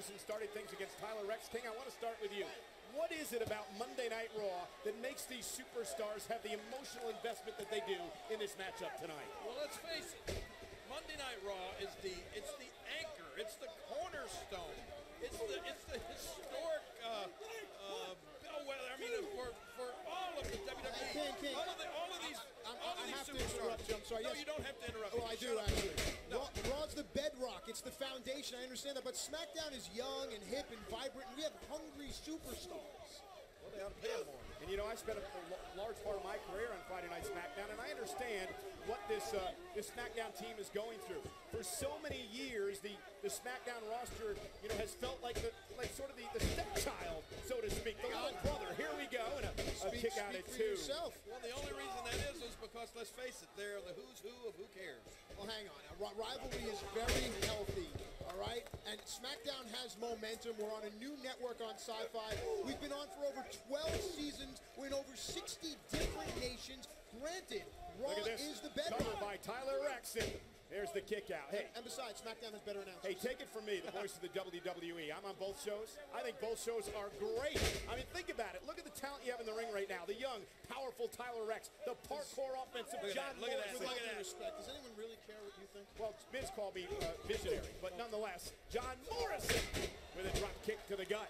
Morrison started things against Tyler Rex. King, I want to start with you. What is it about Monday Night Raw that makes these superstars have the emotional investment that they do in this matchup tonight? Well, let's face it. Monday Night Raw is the anchor. It's the cornerstone. It's the historic bellwether. I mean, for all of the WWE, King. all of these I have to superstars. interrupt you. I'm sorry. No, Yes. you don't have to interrupt. Oh, me. I do actually. Raw's the bedrock. It's the foundation. I understand that, but SmackDown is young and hip and vibrant, and we have hungry superstars. Well, they ought to pay them more. And you know, I spent a large part of my career on Friday Night SmackDown, and I understand what this SmackDown team is going through. For so many years, the SmackDown roster, you know, has felt like sort of the stepchild, so to speak, the little brother. Here we go, and a kick out at two. Well, the only reason that is because, let's face it, they're the who's who of who cares. Well, hang on. Rivalry is very healthy, all right? And SmackDown has momentum. We're on a new network on Sci-Fi. We've been on for over 12 seasons. We're in over 60 different nations. Granted, Raw is the bedrock. Covered by Tyler Rex, and there's the kick out. Hey, and besides, SmackDown has better announcers. Hey, take it from me, the voice of the WWE. I'm on both shows. I think both shows are great. I mean, think about it. Look at the talent you have in the ring right now. The young, powerful Tyler Rex. The parkour offensive John Morrison. With all due respect, does anyone really care what you think? Well, Miz called me visionary, but nonetheless, John Morrison with a drop kick to the gut.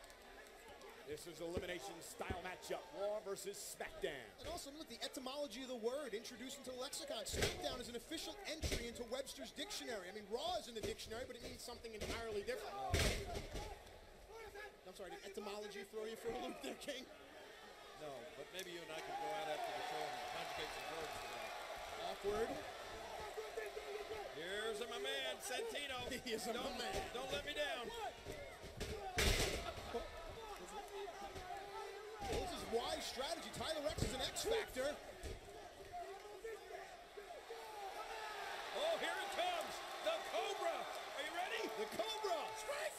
This is an elimination style matchup, Raw versus SmackDown. And also, look, the etymology of the word introduced into the lexicon. SmackDown is an official entry into Webster's dictionary. I mean, Raw is in the dictionary, but it means something entirely different. I'm sorry, did etymology throw you for a loop there, King? No, but maybe you and I could go out after the show and conjugate some words for that. Awkward. Here's my man, Santino. He is a man. Don't let me down. Well, this is wise strategy. Tyler Rex is an X factor. Oh, here it comes. The Cobra. Are you ready? The Cobra. Strike.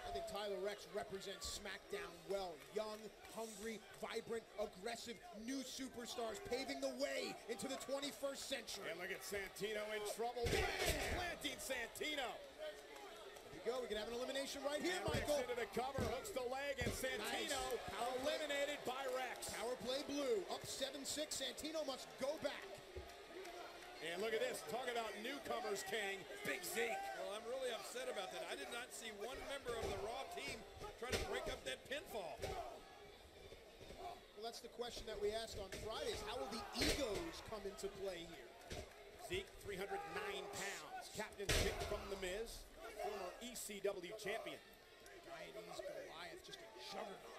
I think Tyler Rex represents SmackDown well. Young, hungry, vibrant, aggressive, new superstars paving the way into the 21st century. And look at Santino in trouble. Planting Santino. Here we go. We can have an elimination right here, And Michael. Rex into the cover, hooks the leg, and Santino eliminated by Rex. Power play blue. Up 7-6. Santino must go back. And look at this. Talk about newcomers, King. Big Zeke. Well, I'm really upset about that. I did not see one member of the Raw team try to break up that pinfall. Well, that's the question that we asked on Fridays. How will the egos come into play here? Zeke, 309 pounds. Captain's pick from The Miz, former ECW champion. Guyanese Goliath, just a juggernaut.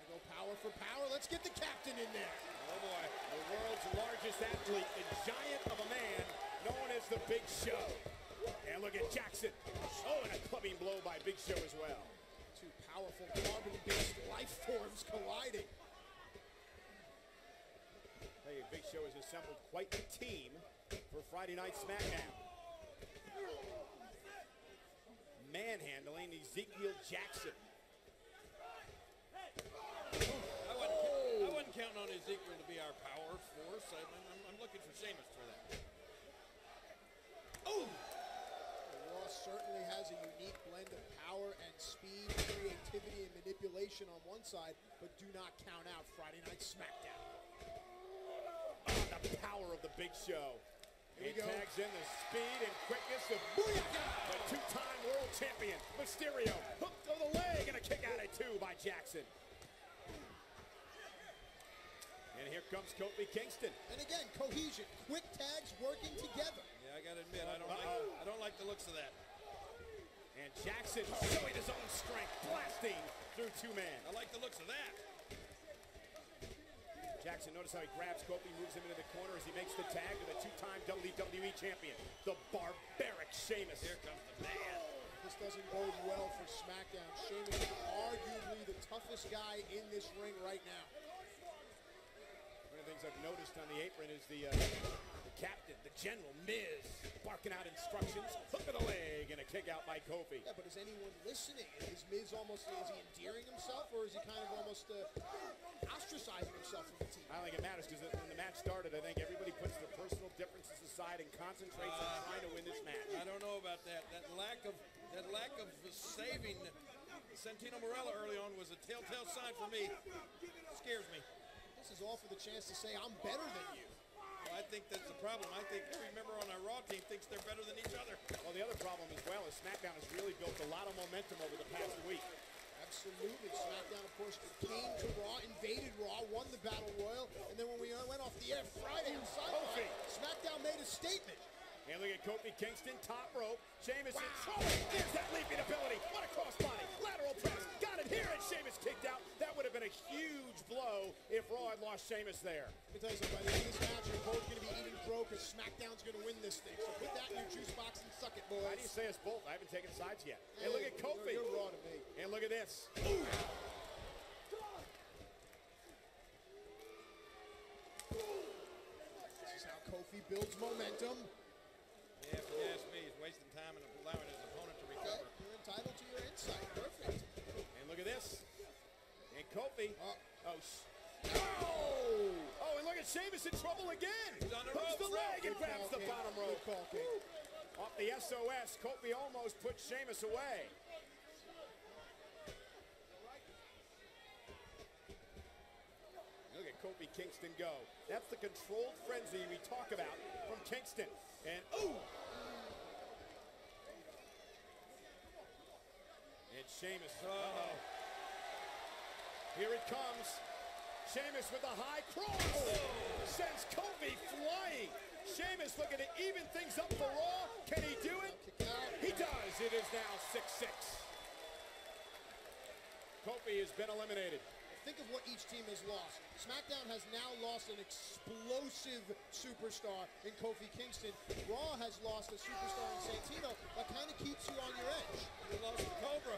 Go power for power. Let's get the captain in there. Oh boy, the world's largest athlete, the giant of a man known as the Big Show. And look at Jackson. Oh, and a clubbing blow by Big Show as well. Two powerful carbon-based life forms colliding. Hey, Big Show has assembled quite the team for Friday Night SmackDown. Manhandling Ezekiel Jackson. I wasn't counting on Ezekiel to be our power force. I'm looking for Sheamus for that. Oh! Raw certainly has a unique blend of power and speed, creativity, and manipulation on one side, but do not count out Friday Night SmackDown. Oh, the power of the Big Show. Here He we go. tags in the speed and quickness of Booyaka, the two-time world champion, Mysterio. Hook to the leg and a kick out at two by Jackson. And here comes Kofi Kingston. And again, cohesion, quick tags working together. Yeah, I gotta admit, I don't like the looks of that. And Jackson showing his own strength, blasting through two men. I like the looks of that. Jackson, notice how he grabs Kofi, moves him into the corner as he makes the tag to the two-time WWE champion, the barbaric Sheamus. Here comes the man. This doesn't bode well for SmackDown. Sheamus is arguably the toughest guy in this ring right now. One of the things I've noticed on the apron is the captain, the general, Miz, barking out instructions, hook of the leg, and a kick out by Kofi. Yeah, but is anyone listening? Is Miz almost, is he endearing himself, or is he kind of almost ostracizing himself from the team? I don't think it matters, because when the match started, I think everybody and concentrates on trying to win this match. I don't know about that. That lack of saving Santino Marella early on was a telltale sign for me. Scares me. This is all for the chance to say, I'm better than you. Well, I think that's the problem. I think every member on our Raw team thinks they're better than each other. Well, the other problem as well is SmackDown has really built a lot of momentum over the past week. Absolutely. SmackDown, of course, came to Raw, invaded Raw, won the Battle Royal, and then when we went off the air Friday on Sci-Fi, SmackDown made a statement. And look at Kofi Kingston, top rope. Sheamus in trouble. There's that leaping ability. What a crossbody. Lateral press. Got it here, and Sheamus kicked out. That would have been a huge blow if Raw had lost Sheamus there. Let me tell you something. By the end of this match, you're both going to be eating crow because SmackDown's going to win this thing. So put that in your juice box and suck it, boys. Why do you say us both? I haven't taken sides yet. And look at Kofi. You're Raw to me. And look at this. Ooh. This is how Kofi builds momentum. Yeah, if you ask me, he's wasting time and allowing his opponent to recover. You're entitled to your insight. Perfect. And look at this. And Kofi. Oh, and look at Sheamus in trouble again. He's on the Hooks ropes. the leg and grabs the King. bottom rope. Good call, King. Off the SOS, Kofi almost put Sheamus away. Look at Kofi Kingston go. That's the controlled frenzy we talk about from Kingston. And And Sheamus. Here it comes. Sheamus with a high cross. Sends Kofi flying. Sheamus looking to even things up for Raw. Can he do it? He does. It is now 6-6. Kofi has been eliminated. Think of what each team has lost. SmackDown has now lost an explosive superstar in Kofi Kingston. Raw has lost a superstar in Santino that kind of keeps you on your edge. They lost the Cobra.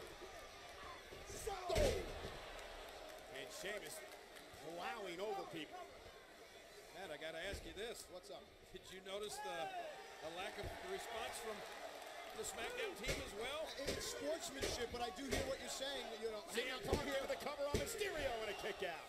And Sheamus plowing over people. Matt, I got to ask you this. What's up? Did you notice a lack of response from the SmackDown team as well? It's sportsmanship, but I do hear what you're saying. You know, CM Punk here with a cover on Mysterio and a kick out.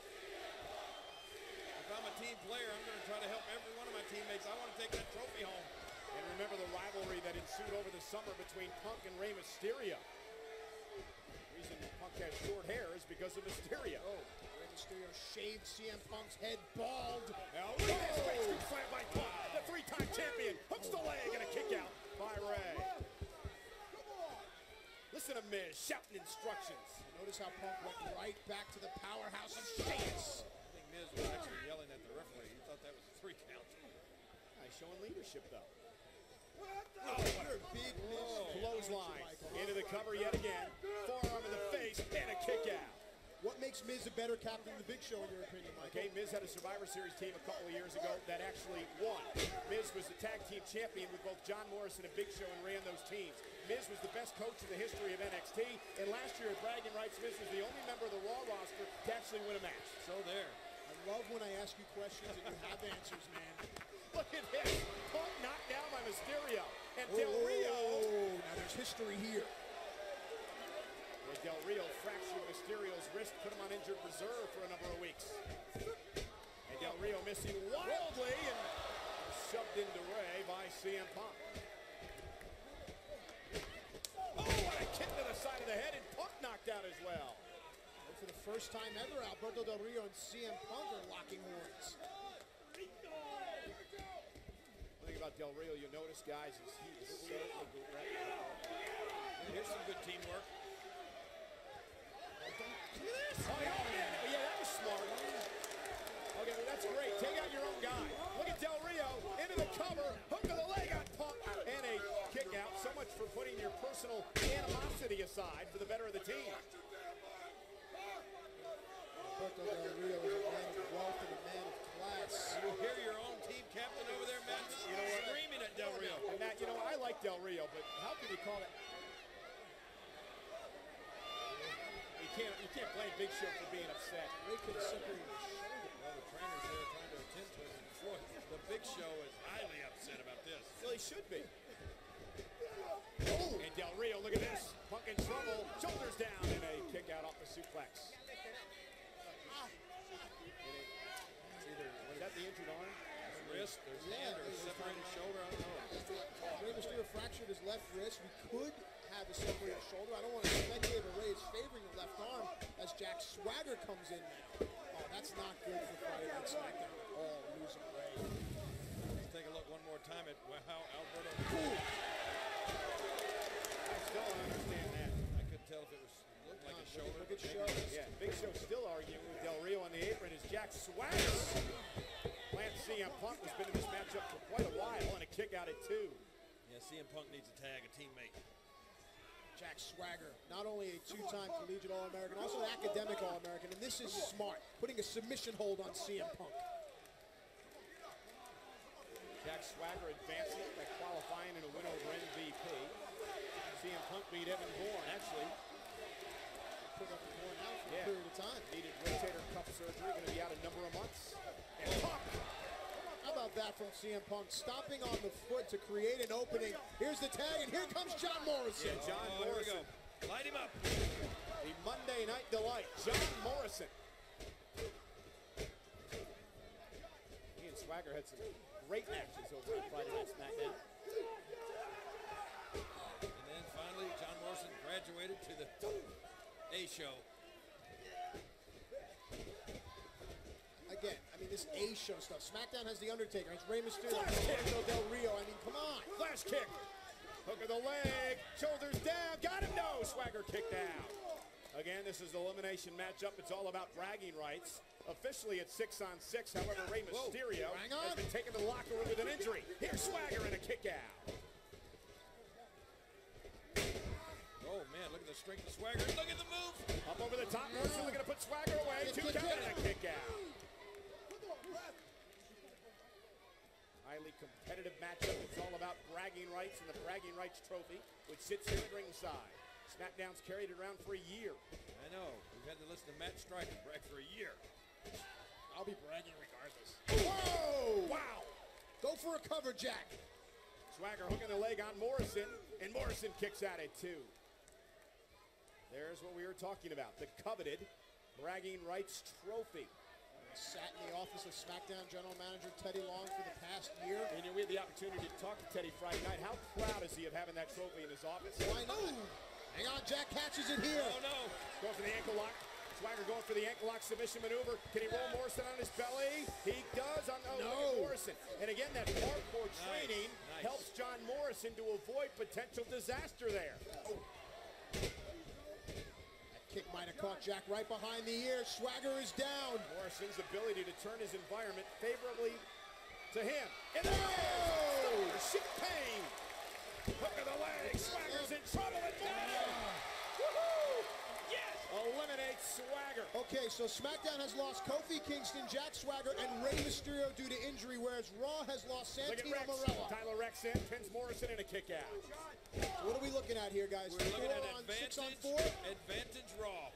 If I'm a team player, I'm going to try to help every one of my teammates. I want to take that trophy home. And remember the rivalry that ensued over the summer between Punk and Rey Mysterio. The reason Punk has short hair is because of Mysterio. Rey Mysterio shaved CM Punk's head bald. Now look at this great scoop slam by Punk. The three-time champion hooks the leg and a kick out by Rey. Listen to Miz shouting instructions. Notice how Punk went right back to the powerhouse of Sheamus. I think Miz was actually yelling at the referee. He thought that was a 3 count. Nice showing leadership, though. What a big Miz Clothesline into the cover yet again. Forearm in the face and a kick out. What makes Miz a better captain than the Big Show, in your opinion, Michael? Okay, Miz had a Survivor Series team a couple of years ago that actually won. Miz was the tag team champion with both John Morrison and Big Show and ran those teams. Miz was the best coach in the history of NXT, and last year at Bragging Rights, Miz was the only member of the Raw roster to actually win a match. So there. I love when I ask you questions and you have answers, man. Look at this. Punk knocked down by Mysterio. And Del Rio. Now there's history here. Where Del Rio fractured Mysterio's wrist, put him on injured reserve for a number of weeks. And Del Rio missing wildly and shoved into Rey by CM Punk. Oh, what a kick to the side of the head, and Punk knocked out as well. And for the first time ever, Alberto Del Rio and CM Punk are locking horns. One thing about Del Rio, you'll notice, guys, is he is so aggressive. Here's some good teamwork. Oh, yeah, that was smart. Okay, well, that's great. Take out your own guy. Look at Del Rio into the cover, hook of the leg on Punk, and a kick out. So much for putting your personal animosity aside for the better of the team. Alberto Del Rio is a man of wealth and a man of class. You hear your own team captain over there, Matt, screaming at Del Rio. And Matt, you know, I like Del Rio, but how can you call it? You can't blame Big Show for being upset. Ray could have separated his shoulder. Well, the trainers there are trying to attend to him in Detroit. The Big Show is highly upset about this. Well, he should be. And Del Rio, look at this. Punk in trouble, shoulders down, and a kick out off the suplex. Is that the injured arm? wrist, there's hand, or separated shoulder. I don't know. Rey Mysterio fractured his left wrist. We could have a separated shoulder. I don't want to speculate, but Rey is favoring the left arm as Jack Swagger comes in now. Oh, that's not good for Friday Night SmackDown at all, losing Rey. Let's take a look one more time at how Alberto. Ooh. I still don't understand that. I couldn't tell if it looked like a shoulder. Look at Show. Yeah, Big Show still arguing with Del Rio on the apron as Jack Swagger. Lance CM Punk has been in this matchup for quite a while and a kick out at 2. Yeah, CM Punk needs to tag a teammate. Jack Swagger, not only a two-time collegiate All-American, also an academic All-American, and this is smart, putting a submission hold on CM Punk. Jack Swagger advancing by qualifying in a win over MVP. CM Punk beat Evan Bourne, actually. Put up the board now for a period of time. Needed rotator cuff surgery, going to be out a number of months. And Punk. How about that from CM Punk? Stomping on the foot to create an opening. Here's the tag, and here comes John Morrison. Yeah, John Here we Morrison. go. Light him up. The Monday Night Delight, John Morrison. He and Swagger had some great matches over on Friday Night SmackDown. And then finally, John Morrison graduated to the A show. Again, I mean, this A-show stuff. SmackDown has The Undertaker. It's Rey Mysterio. Flash kick. Alberto Del Rio. I mean, come on. Flash kick. Hook of the leg. Shoulders down. Got him. No. Swagger kicked out. Again, this is the elimination matchup. It's all about bragging rights. Officially at 6-on-6. However, Rey Mysterio hang on. has been taken to the locker room with an injury. Here's Swagger and a kick out. Oh, man, look at the strength of Swagger. Look at the move. Up over the top. Morrison looking to put Swagger away. 2 count and a kick out. Highly competitive matchup. It's all about bragging rights and the bragging rights trophy, which sits here at ringside. SmackDown's carried it around for a year. I know. We've had to listen to Matt Striker brag for a year. I'll be bragging regardless. Whoa! Wow! Go for a cover, Jack. Swagger hooking the leg on Morrison, and Morrison kicks out at 2. There's what we were talking about, the coveted bragging rights trophy. Sat in the office of SmackDown General Manager Teddy Long for the past year. And we had the opportunity to talk to Teddy Friday night. How proud is he of having that trophy in his office? Why not? Hang on, Jack catches it here. Oh, no. Going for the ankle lock. Swagger going for the ankle lock submission maneuver. Can he roll Morrison on his belly? He does on look at Morrison. And again, that hardcore training helps John Morrison to avoid potential disaster there. Kick might have caught Jack right behind the ear. Swagger is down. Morrison's ability to turn his environment favorably to him. And shit pain. Hook of the leg. Swagger's in trouble at Woohoo! Yes! Eliminates Swagger. Okay, so SmackDown has lost Kofi Kingston, Jack Swagger, and Rey Mysterio due to injury, whereas Raw has lost Santino Marella. Tyler Rex in, pins Morrison in a kick out. So what are we looking at here, guys? We're looking at advantage, 6-on-4. Advantage Raw.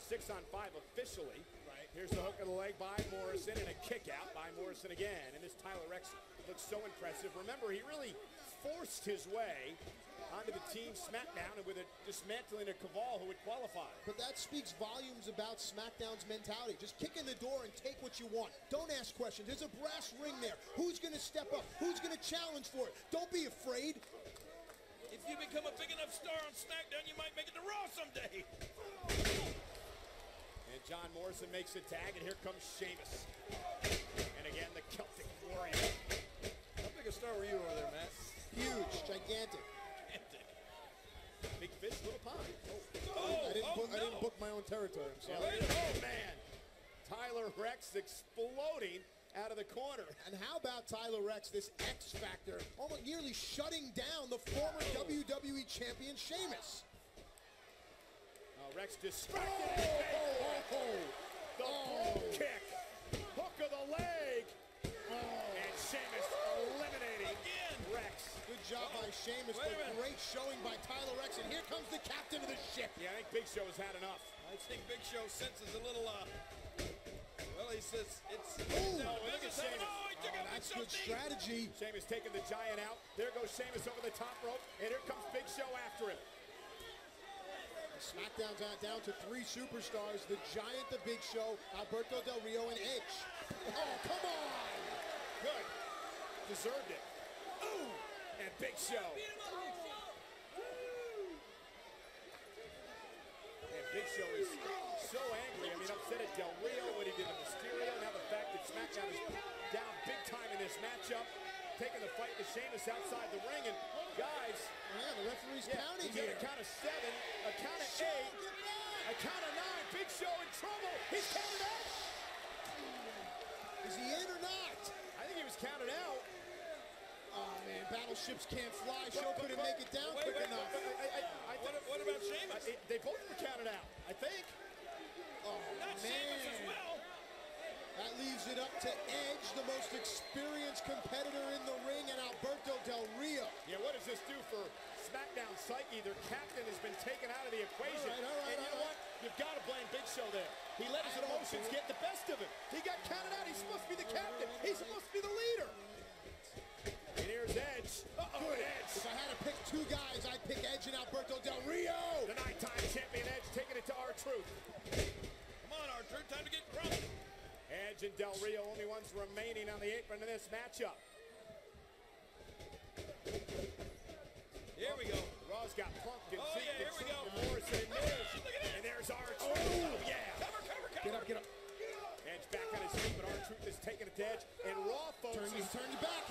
6-on-5 officially. Right. Here's the hook of the leg by Morrison and a kick out by Morrison again. And this Tyler Rex looks so impressive. Remember, he really forced his way onto the team SmackDown and with a dismantling of Caval who would qualify. But that speaks volumes about SmackDown's mentality. Just kick in the door and take what you want. Don't ask questions. There's a brass ring there. Who's going to step up? Who's going to challenge for it? Don't be afraid. If you become a big enough star on SmackDown, you might make it to Raw someday. And John Morrison makes a tag, and here comes Sheamus. And again, the Celtic Warrior. How big a star were you over there, Matt? Huge, gigantic. Big fish, little pond. I didn't book my own territory. I'm sorry. Oh, man. Tyler Rex exploding out of the corner. And how about Tyler Rex, this X Factor, almost nearly shutting down the former WWE champion Sheamus. Rex distracted. The bull kick. Hook of the leg. And Sheamus eliminating Rex. Good job by Sheamus, but great showing by Tyler Rex. And here comes the captain of the ship. Yeah, I think Big Show has had enough. I think Big Show senses a little, well, he says it's... No, look at Sheamus. That's good strategy. Sheamus taking the giant out. There goes Sheamus over the top rope. And here comes Big Show after him. SmackDown's down to 3 superstars. The Giant, the Big Show, Alberto Del Rio, and Edge. Oh, come on! Good. deserved it. Ooh! And Big Show. And Big Show is so angry. I mean, upset at Del Rio, what he did to Mysterio. Now the fact that SmackDown is down big time in this matchup. Taking the fight to Sheamus outside the ring. And guys, yeah, the referee's counting he's here. got a count of 7, a count of 8, a count of 9. Big Show in trouble. He's counted out. Is he in or not? I think he was counted out. Oh, man, battleships can't fly. Show couldn't make it down quick enough. What about Sheamus? They both were counted out, I think. Oh, Not man. Sheamus as well. That leaves it up to Edge, the most experienced competitor in the ring, and Alberto Del Rio. Yeah, what does this do for SmackDown psyche? Their captain has been taken out of the equation. All right, and you know what? You've got to blame Big Show there. He let his emotions get the best of him. He got counted out. He's supposed to be the captain. He's supposed to be the leader. And here's Edge. Good. Edge. If I had to pick two guys, I'd pick Edge and Alberto Del Rio. The 9-time champion Edge taking it to R-Truth. Come on, R-Truth, time to get crunk. Edge and Del Rio, only ones remaining on the apron in this matchup. Here we go. Raw's got Punk and Oh, Zeke yeah, here and we go. Morrison and Miz. Look at this. And there's R-Truth. Oh, yeah. Cover. Get up. Edge back on his feet, but R-Truth is taking it to Edge. And Raw, folks, Turn you back.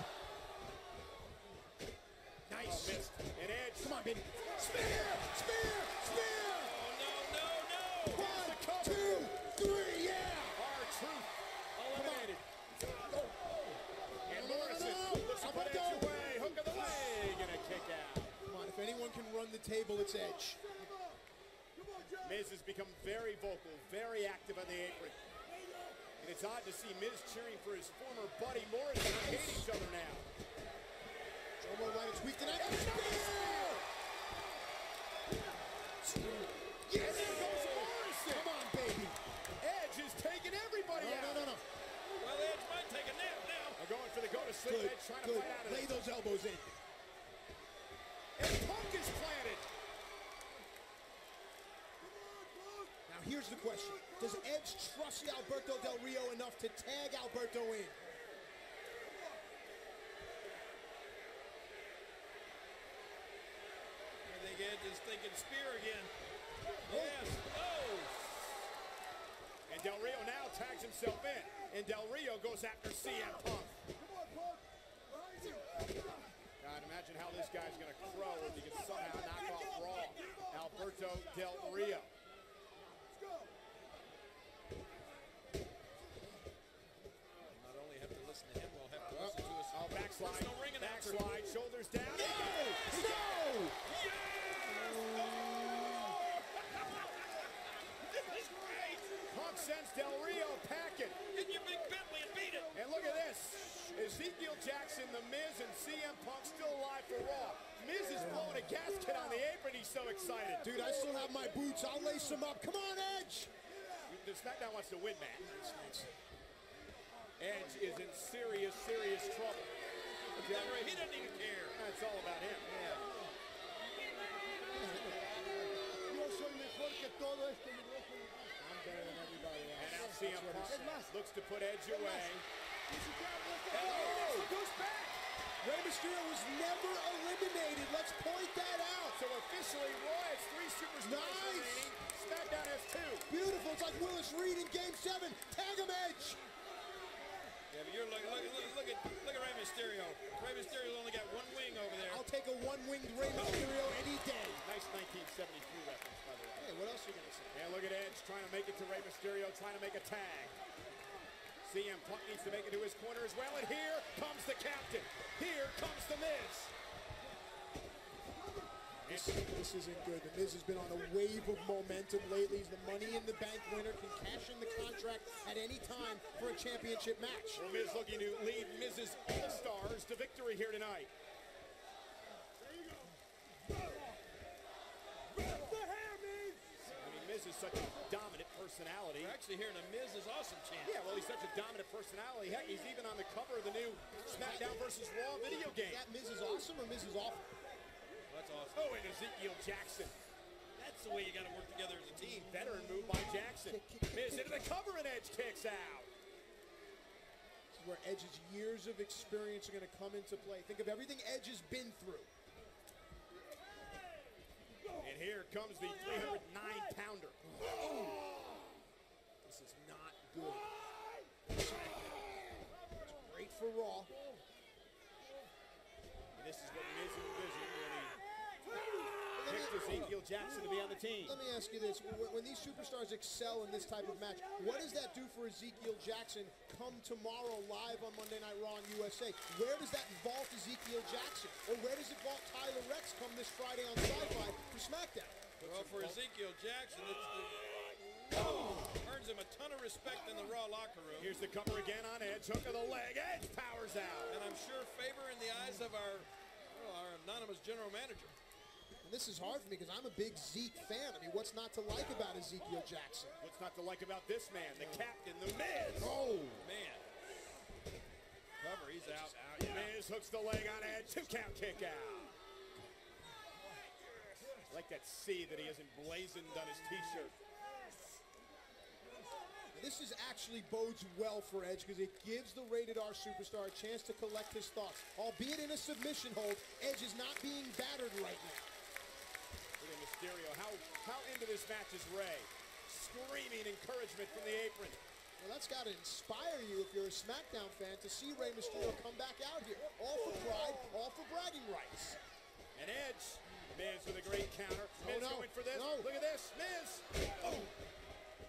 Nice. Oh, missed. And Edge. Come on, baby. Spear. Oh, no. 1, 2, 3, yeah. R-Truth eliminated. And Morrison looks to put Edge Alberto. away. Hook of the leg and a kick out. Come on, if anyone can run the table, it's Edge. Miz has become very vocal, very active on the apron. And it's odd to see Miz cheering for his former buddy Morrison. They hate each other now. Jomo might have tweaked tonight. Yes! And there goes Morrison! Come on, baby. Edge is taking everybody out. No. Well, Edge might take a nap now. They're going for the go-to-sleep. Good, Edge trying to good. fight out of Lay it. those elbows in. And Punk is planted. Now, here's the question. Does Edge trust Alberto Del Rio enough to tag Alberto in? I think Edge is thinking spear again. Yes. Oh. And Del Rio now tags himself in. And Del Rio goes after CM Punk. God, imagine how this guy's going to crow if he can somehow knock off Raw. Alberto Del Rio. Not only have to listen to him, we'll have to listen to us. Oh, backslide. There's no ring announcer. Backslide, shoulders down. No! This is great. Punk sends Del Rio packing. Get your big Bentley and beat it. And look at this. Ezekiel Jackson, The Miz, and CM Punk still alive for Raw. Miz is blowing a gasket on the apron. He's so excited. Dude, I still have my boots. I'll lace them up. Come on, Edge. The SmackDown wants to win, man. Edge is in serious, serious trouble. He doesn't even care. It's all about him. Yeah. I'm better than everybody else. And now CM Punk looks to put Edge away. Oh! Goes back. Rey Mysterio was never eliminated. Let's point that out. So officially, Raw has 3 superstars Nice. remaining. SmackDown has 2. Beautiful. It's like Willis Reed in Game 7. Tag him, Edge. Yeah, but you're look at Rey Mysterio. Rey Mysterio's only got one wing over there. I'll take a one-winged Rey Mysterio any day. Nice 1973 reference, by the way. Hey, what else are you going to say? And look at Edge trying to make it to Rey Mysterio, trying to make a tag. CM Punk needs to make it to his corner as well, and here comes the captain. Here comes The Miz. This isn't good. The Miz has been on a wave of momentum lately. He's the Money in the Bank winner, can cash in the contract at any time for a championship match. Well, Miz looking to lead Miz's All-Stars to victory here tonight. Miz is such a dominant personality. We're actually hearing a Miz is awesome chant. Yeah, well, he's such a dominant personality. Heck, he's even on the cover of the new SmackDown vs. Raw video game. Is that Miz is awesome or Miz is awful? That's awesome. Oh, and Ezekiel Jackson. That's the way you got to work together as a team. Veteran move by Jackson. Miz into the cover and Edge kicks out. This where Edge's years of experience are going to come into play. Think of everything Edge has been through. And here comes the 309-pounder. This is not good. It's great for Raw. And this is what Miz envisioned when he picked Ezekiel Jackson to be on the team. Let me ask you this. When these superstars excel in this type of match, what does that do for Ezekiel Jackson come tomorrow live on Monday Night Raw on USA? Where does that vault Ezekiel Jackson? Or where does it vault Tyler Rex come this Friday on Sci-Fi for SmackDown? Well, for Ezekiel Jackson, earns him a ton of respect in the Raw locker room. Here's the cover again on Edge. Hook of the leg. Edge powers out. And I'm sure favor in the eyes of our anonymous general manager. And this is hard for me because I'm a big Zeke fan. I mean, what's not to like about Ezekiel Jackson? What's not to like about this man, the captain, the Miz? Oh, man. Cover, he's out. Miz hooks the leg on Edge. 2 count kick out. I like that C that he has emblazoned on his t-shirt. this is actually bodes well for Edge because it gives the Rated R superstar a chance to collect his thoughts. Albeit in a submission hold, Edge is not being battered right now. Look at Mysterio. How into this match is Ray? Screaming encouragement from the apron. Well, that's got to inspire you if you're a SmackDown fan to see Rey Mysterio come back out here. All for pride, all for bragging rights. And Edge, Miz with a great counter. Miz going for this. No. Look at this, Miz. Oh.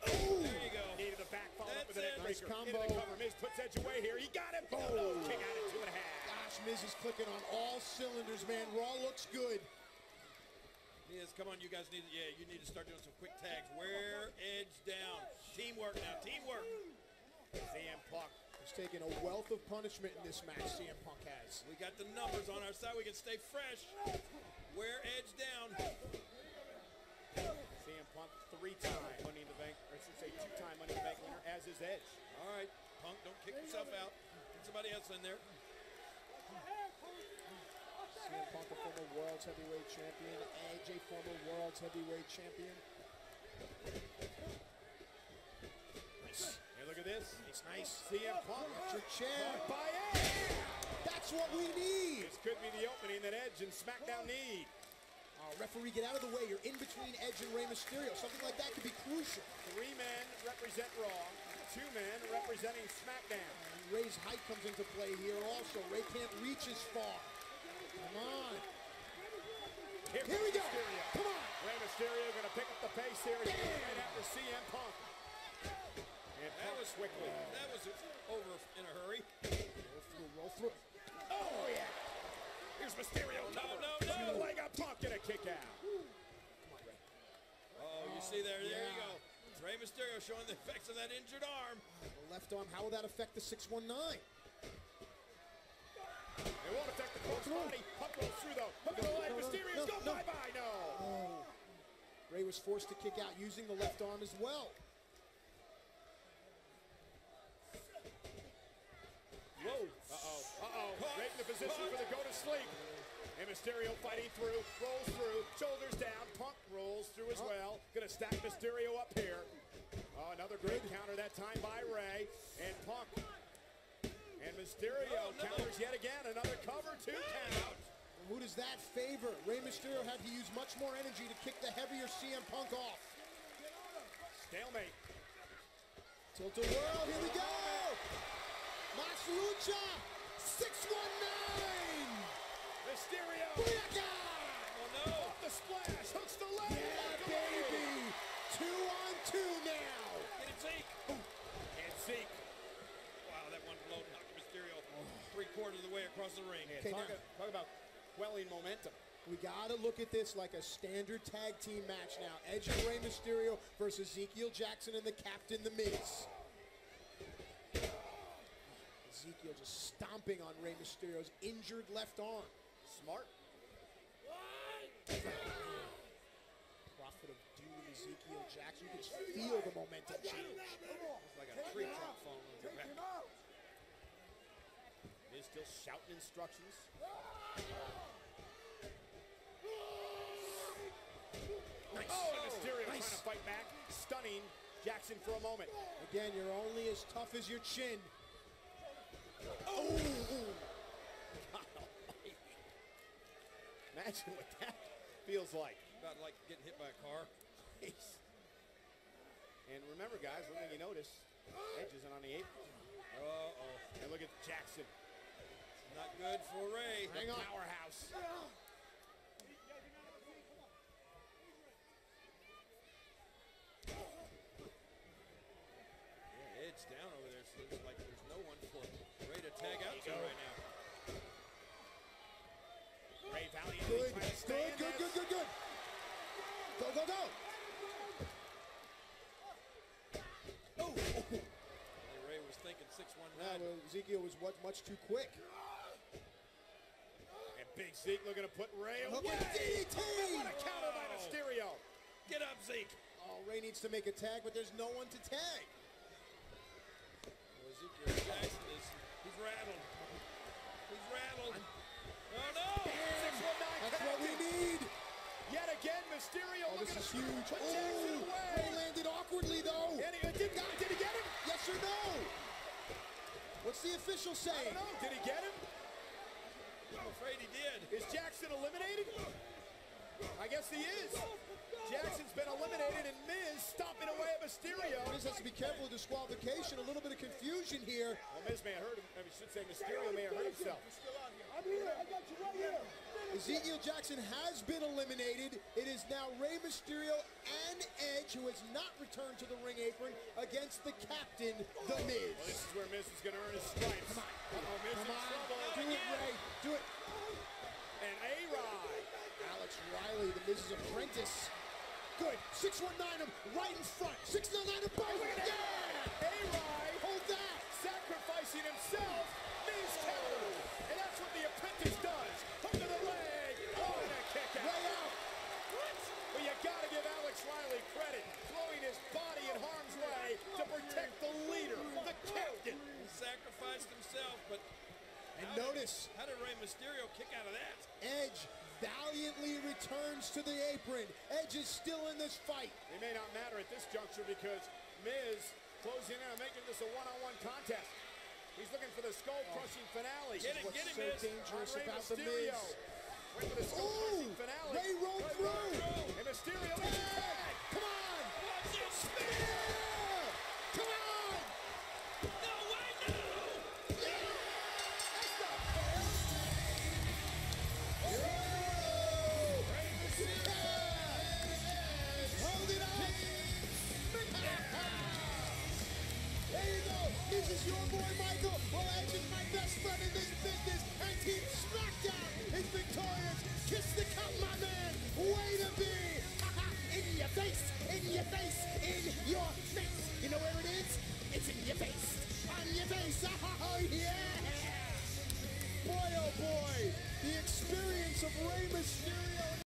There you go. Needed a back follow up with an Nice breaker. combo. Into the cover. Miz puts Edge away here. He got him. Oh. King out at 2.5. Gosh, Miz is clicking on all cylinders, man. Raw looks good. Miz, come on, you guys need to start doing some quick tags. Wear Edge down. Teamwork now, teamwork. CM Punk He's taking a wealth of punishment in this match, CM Punk has. We got the numbers on our side. We can stay fresh. Wear Edge down. CM Punk 3-time Money in the Bank, or I should say 2-time Money in the Bank winner, as is Edge. All right, Punk, don't kick yourself out. Get somebody else in there. CM Punk, a former World's Heavyweight Champion. Edge, a former World's Heavyweight Champion. Nice. Hey, look at this. It's nice. CM Punk. Your chair. By Edge. That's what we need. This could be the opening that Edge and SmackDown need. Referee, get out of the way. You're in between Edge and Rey Mysterio. Something like that could be crucial. 3 men represent Raw. 2 men representing SmackDown. And Rey's height comes into play here also. Rey can't reach as far. Come on. Here we go. Mysterio. Come on. Rey Mysterio going to pick up the pace here. He's right after CM Punk. And That was quickly. That was over in a hurry. Roll through. Oh, yeah. Here's Mysterio. No. The leg up, Punk, and a kick out. Come on, Rey. Oh, you see there you Yeah. go. Rey Mysterio showing the effects of that injured arm. The left arm, how will that affect the 619? It won't affect the Punk's body. Punk rolls through, though. Look at the leg. Mysterio's go bye-bye. No. Oh. Rey was forced to kick out using the left arm as well. Whoa. Right in the position for the go to sleep. And Mysterio fighting through, rolls through, shoulders down. Punk rolls through as well. Gonna stack Mysterio up here. Oh, another great counter that time by Rey. And Punk. And Mysterio counters yet again. Another cover, 2 count. Who does that favor? Rey Mysterio had to use much more energy to kick the heavier CM Punk off. Stalemate. Tilt-a-whirl, here we go! Masalucha, 619! Mysterio. Booyaka! Oh, no. Off the splash. Hooks the leg. Yeah, baby! 2-on-2 now! Get it, Zeke. And Zeke. Wow, that one blow knocked Mysterio 3/4 of the way across the ring. Okay, Talk about quelling momentum. We gotta look at this like a standard tag team match now. Edge and Rey Mysterio versus Ezekiel Jackson and the Captain, The Miz. Ezekiel just stomping on Rey Mysterio's injured left arm. Smart. Prophet of doom, Ezekiel Jackson. You can feel the momentum change. It's like a tree trunk falling on your back. He's still shouting instructions. Nice. Oh, and Mysterio Nice. trying to fight back, stunning Jackson for a moment. Again, you're only as tough as your chin. Oh! Imagine what that feels like. About like getting hit by a car. Jeez. And remember, guys, one thing you notice, Edge isn't on the apron. Uh-oh. And look at Jackson. Not good for Ray. Hang on. Powerhouse. Yeah, Edge down over there, so it's like there's no one for Ray to tag out to right now. Ray Valiant. Good, good. Go, go, go. Oh. Ray was thinking 619. Well, Ezekiel was much too quick. And Big Zeke looking to put Ray Look away. at DDT. What a counter by Mysterio. Get up, Zeke. Oh, Ray needs to make a tag, but there's no one to tag. Well, Ezekiel Jackson he's rattled. He's rattled. Oh, no. 619 That's what we need. Yet again, Mysterio Oh, this looking is to huge. put Jackson Oh, away. Ray landed awkwardly, though. And did he get him? Yes or no? What's the official I saying? don't know. Did he get him? I'm afraid he did. Is Jackson eliminated? I guess he is. Jackson's been eliminated, and Miz stopping away at Mysterio. Miz has to be careful of disqualification. A little bit of confusion here. Well, Miz may have hurt him. I should say Mysterio may have hurt himself. I'm here. I got you right here. Ezekiel Jackson has been eliminated. It is now Rey Mysterio and Edge, who has not returned to the ring apron, against the captain, The Miz. Well, this is where Miz is going to earn his stripes. Come on. Uh-oh, Miz Come in on. trouble. Do it, Ray. Do it. And A-Rod. Alex Riley, The Miz's apprentice. Good. 619 him right in front. 619 him both. Yeah! A-Rod Hold that. sacrificing himself. Miz counter. And that's what the apprentice does. Hook to the leg. Oh, and a kick out. Way out. Well, you got to give Alex Riley credit. Throwing his body in harm's way to protect the leader, the captain. He sacrificed himself, but And notice, how did Rey Mysterio kick out of that? Edge valiantly returns to the apron. Edge is still in this fight. It may not matter at this juncture because Miz closing in and making this a one-on-one contest. He's looking for the skull-crushing finale. Get him, What's get him, so Miz. dangerous On Rey about the Mysterio. Miz? Went for the skull-crushing finale. Ray rolled through. And Mysterio is tagged. Come on. Watch it. Spear. Come on. No way, no! That's not fair. Hold it up. There you go. This is your boy Michael. Well, Edge is my best friend in this business. And Team SmackDown is victorious. Kiss the cup, my man. Way to be. In your face. In your face. In your face. You know where it is? It's in your face. On your face. Oh, yeah. Boy, oh, boy. The experience of Rey Mysterio.